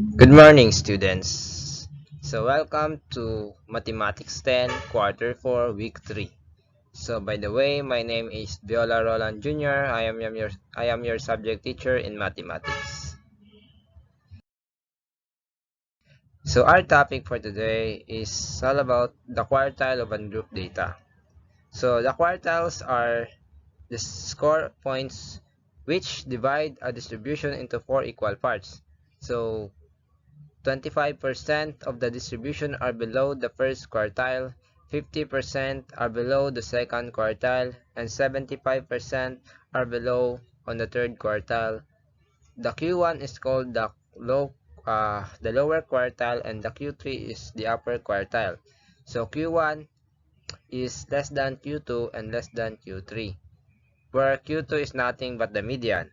Good morning, students. So, welcome to Mathematics 10, Quarter 4, Week 3. So, by the way, my name is Viola Roland Jr. I am your subject teacher in mathematics. So, our topic for today is all about the quartile of ungroup data. So, the quartiles are the score points which divide a distribution into four equal parts. So, 25% of the distribution are below the first quartile, 50% are below the second quartile, and 75% are below on the third quartile. The Q1 is called the lower quartile, and the Q3 is the upper quartile. So Q1 is less than Q2 and less than Q3, where Q2 is nothing but the median.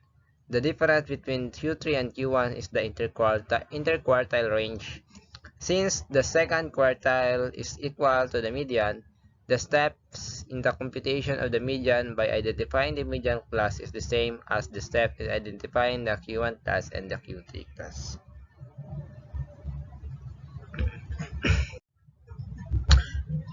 The difference between Q3 and Q1 is the interquartile range. Since the second quartile is equal to the median, the steps in the computation of the median by identifying the median class is the same as the step in identifying the Q1 class and the Q3 class.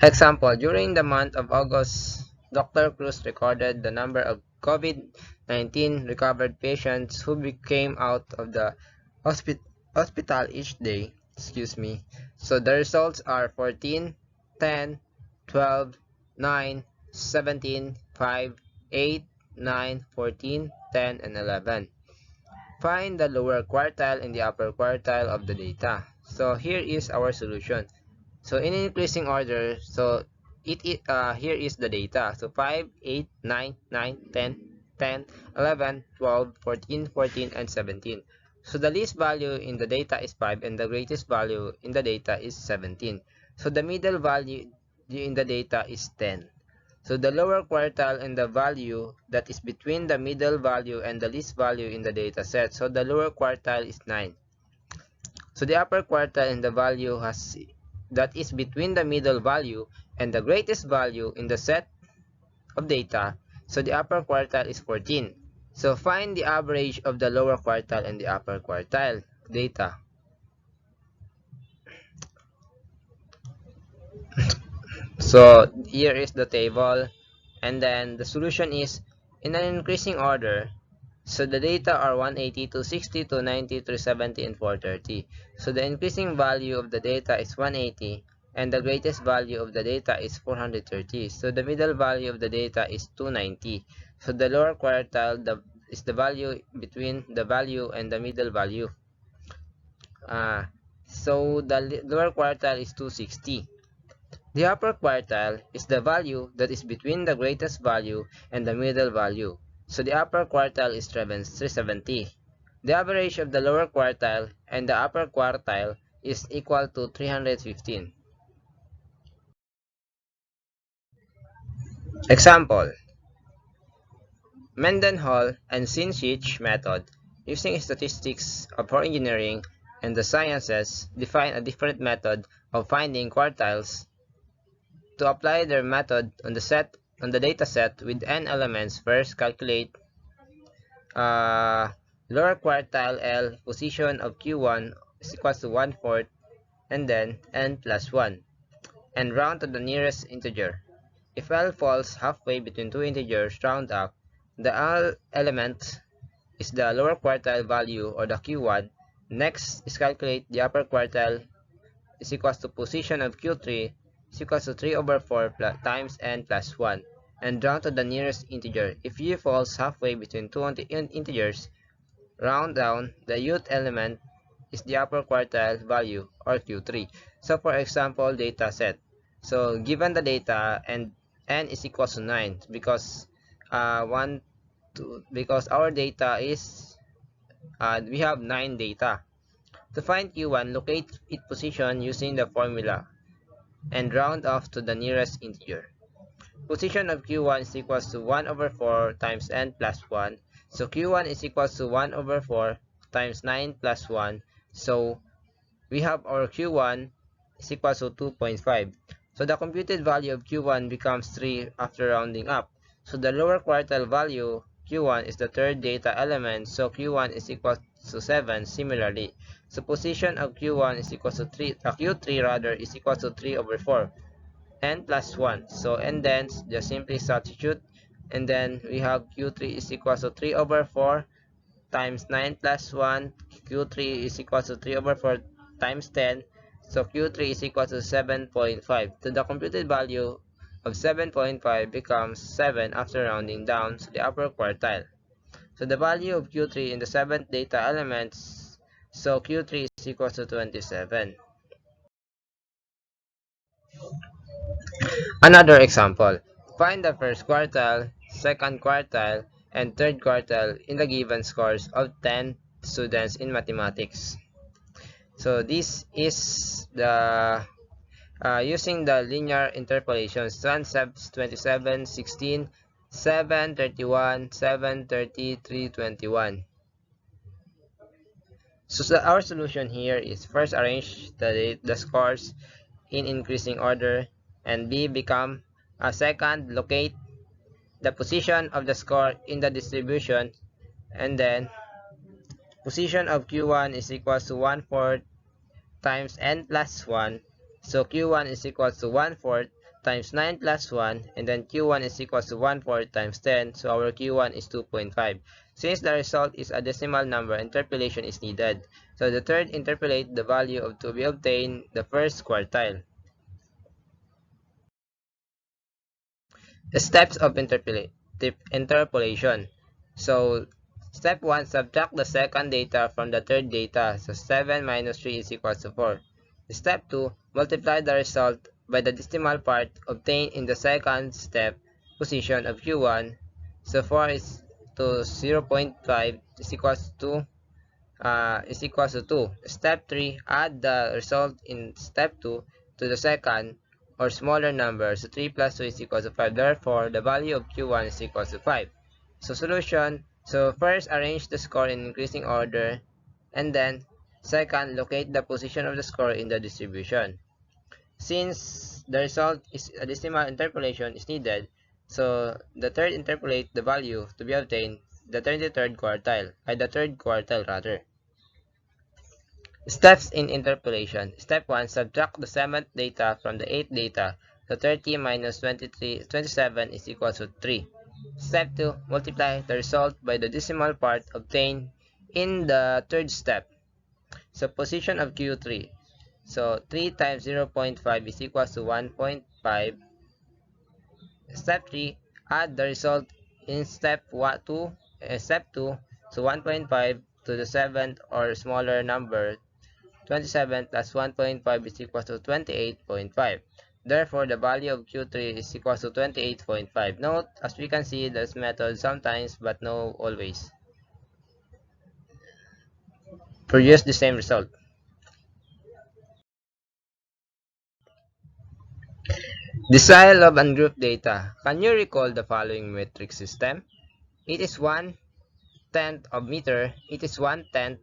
Example, during the month of August, Dr. Cruz recorded the number of COVID-19 recovered patients who came out of the hospital each day. Excuse me. So the results are 14, 10, 12, 9, 17, 5, 8, 9, 14, 10, and 11. Find the lower quartile and the upper quartile of the data. So here is our solution. So in increasing order, so here is the data. So 5, 8, 9, 9, 10, 10, 11, 12, 14, 14, and 17. So the least value in the data is 5 and the greatest value in the data is 17. So the middle value in the data is 10. So the lower quartile in the value that is between the middle value and the least value in the data set. So the lower quartile is 9. So the upper quartile in the value that is between the middle value and the greatest value in the set of data. So the upper quartile is 14. So find the average of the lower quartile and the upper quartile data. So here is the table, and then the solution is in an increasing order. So the data are 180, 260, 290, 370, and 430. So the increasing value of the data is 180, and the greatest value of the data is 430. So the middle value of the data is 290. So the lower quartile is the value between the value and the middle value. So the lower quartile is 260. The upper quartile is the value that is between the greatest value and the middle value. So the upper quartile is 370. The average of the lower quartile and the upper quartile is equal to 315. Example: Mendenhall and Sinchich method using statistics for engineering and the sciences define a different method of finding quartiles. To apply their method on the data set with n elements, first calculate lower quartile L position of Q1 is equal to 1/4 and then n plus 1 and round to the nearest integer. If L falls halfway between two integers, round up. The L element is the lower quartile value or the Q1. Next is calculate the upper quartile is equal to position of Q3 is equal to 3/4 times n plus 1 and round to the nearest integer. If u falls halfway between two integers, round down. The uth element is the upper quartile value or Q3. So for example, data set. So given the data and n is equal to 9 because because our data is we have 9 data. To find Q1, locate its position using the formula and round off to the nearest integer. Position of Q1 is equal to 1/4 times n plus 1. So Q1 is equal to 1/4 times 9 plus 1. So we have our Q1 is equal to 2.5. So the computed value of Q1 becomes 3 after rounding up. So the lower quartile value Q1 is the third data element. So Q1 is equal to 7 similarly. So position of Q1 is equal to 3, Q3 rather is equal to 3 over 4, n plus 1. So and then just simply substitute, and then we have Q3 is equal to 3 over 4 times 9 plus 1. Q3 is equal to 3 over 4 times 10. So Q3 is equal to 7.5. So the computed value of 7.5 becomes 7 after rounding down to the upper quartile. So the value of Q3 in the 7th data elements, so Q3 is equal to 27. Another example, find the first quartile, second quartile, and third quartile in the given scores of 10 students in mathematics. So this is the using the linear interpolation, 27, 16, 7, 31, 7, 30, 3, 21. So our solution here is first arrange the scores in increasing order, and B become a second locate the position of the score in the distribution, and then position of Q1 is equal to 1/4 times n plus 1. So Q1 is equal to 1/4 times 9 plus 1, and then Q1 is equal to 1/4 times 10, so our Q1 is 2.5. Since the result is a decimal number, interpolation is needed. So the third interpolate the value of to be obtained the first quartile. The steps of interpolation. So step 1, subtract the second data from the third data. So 7 minus 3 is equal to 4. Step 2, multiply the result by the decimal part obtained in the second step position of Q1. So 4 is to 0.5 is equals to 2. Step 3, add the result in step 2 to the second or smaller number. So 3 plus 2 is equal to 5. Therefore, the value of Q1 is equal to 5. So solution, so first arrange the score in increasing order, and then second, locate the position of the score in the distribution. Since the result is a decimal interpolation is needed, so the third interpolate the value to be obtained the 33rd quartile, the third quartile rather. Steps in interpolation. Step 1, subtract the 7th data from the 8th data. So 30 minus 27 is equal to 3. Step 2, multiply the result by the decimal part obtained in the third step. So position of Q3. So 3 times 0.5 is equal to 1.5. Step 3, add the result in step 2, so 1.5 to the 7th or smaller number. 27 plus 1.5 is equal to 28.5. Therefore, the value of Q3 is equal to 28.5. Note, as we can see, this method sometimes but no always produce the same result. Decile of ungrouped data. Can you recall the following metric system? It is 1/10 of meter, it is 1/10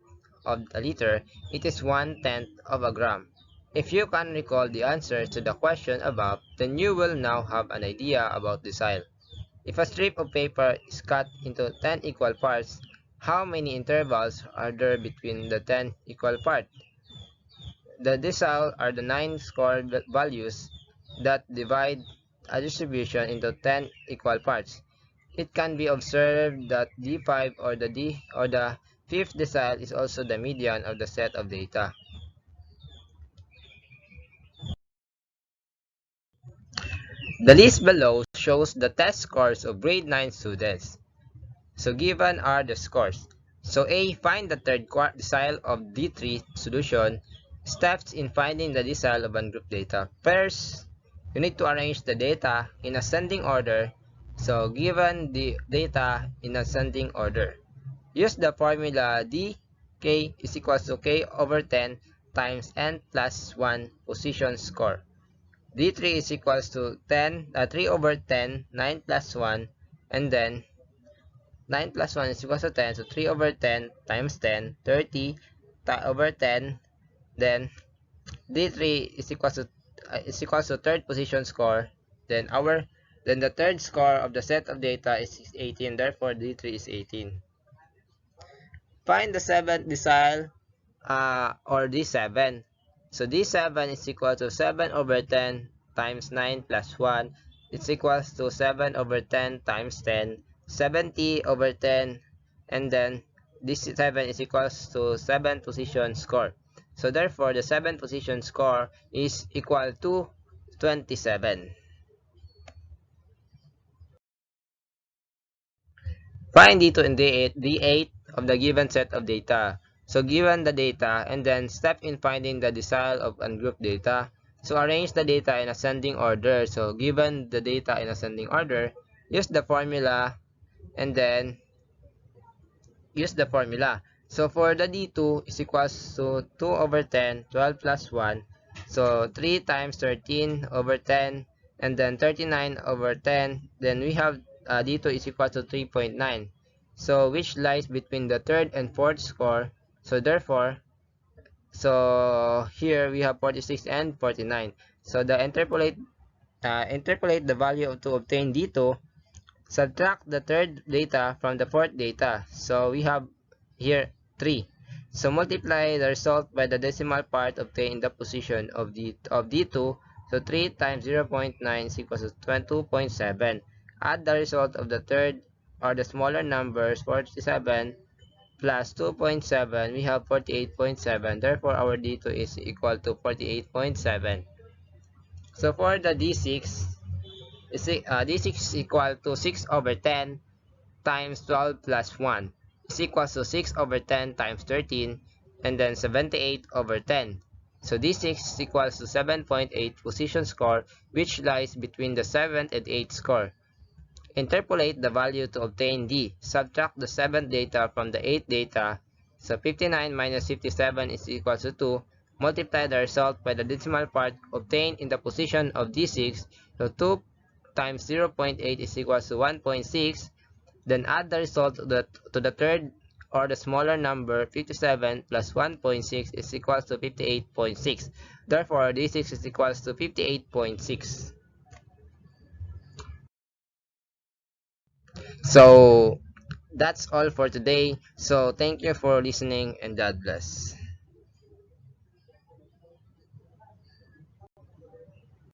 of a liter, it is 1/10 of a gram. If you can recall the answer to the question above, then you will now have an idea about decile. If a strip of paper is cut into 10 equal parts, how many intervals are there between the 10 equal parts? The decile are the 9 score values that divide a distribution into 10 equal parts. It can be observed that D5 or the fifth decile is also the median of the set of data. The list below shows the test scores of grade 9 students. So given are the scores. So A, find the third decile of D3 solution. Steps in finding the decile of ungrouped data. First, you need to arrange the data in ascending order. So given the data in ascending order, use the formula dk is equals to k over 10 times n plus 1 position score. D3 is equals to 3 over 10, 9 plus 1, and then 9 plus 1 is equals to 10, so 3 over 10 times 10, 30 over 10, then D3 is equals to third position score, then the third score of the set of data is 18, therefore D3 is 18. find the seventh decile or D7. So D7 is equal to 7 over 10 times 9 plus 1. It's equals to 7 over 10 times 10, 70 over 10, and then this 7 is equals to 7 position score. So therefore, the 7 position score is equal to 27. Find D2 and D8 of the given set of data. So given the data, and then step in finding the decile of ungrouped data. So arrange the data in ascending order. So given the data in ascending order, use the formula and then use the formula. So for the D2 is equals to 2 over 10, 12 plus 1. So 3 times 13 over 10, and then 39 over 10. Then we have D2 is equal to 3.9. So which lies between the third and fourth score. So therefore, so here we have 46 and 49. So the interpolate the value to obtain D2. Subtract the third data from the fourth data. So we have here 3. So multiply the result by the decimal part obtained in the position of D2. So 3 times 0.9 is equals to 22.7. Add the result of the third or the smaller numbers 47 plus 2.7. We have 48.7. Therefore our D2 is equal to 48.7. So for the D6, D6 is equal to 6 over 10 times 12 plus 1 is equals to 6 over 10 times 13, and then 78 over 10. So D6 is equals to 7.8 position score, which lies between the 7th and 8th score. Interpolate the value to obtain D. Subtract the 7th data from the 8th data. So 59 minus 57 is equals to 2. Multiply the result by the decimal part obtained in the position of D6. So 2 times 0.8 is equals to 1.6. Then add the result to the third or the smaller number 57 plus 1.6 is equals to 58.6. Therefore, D6 is equals to 58.6. So that's all for today. So thank you for listening and God bless.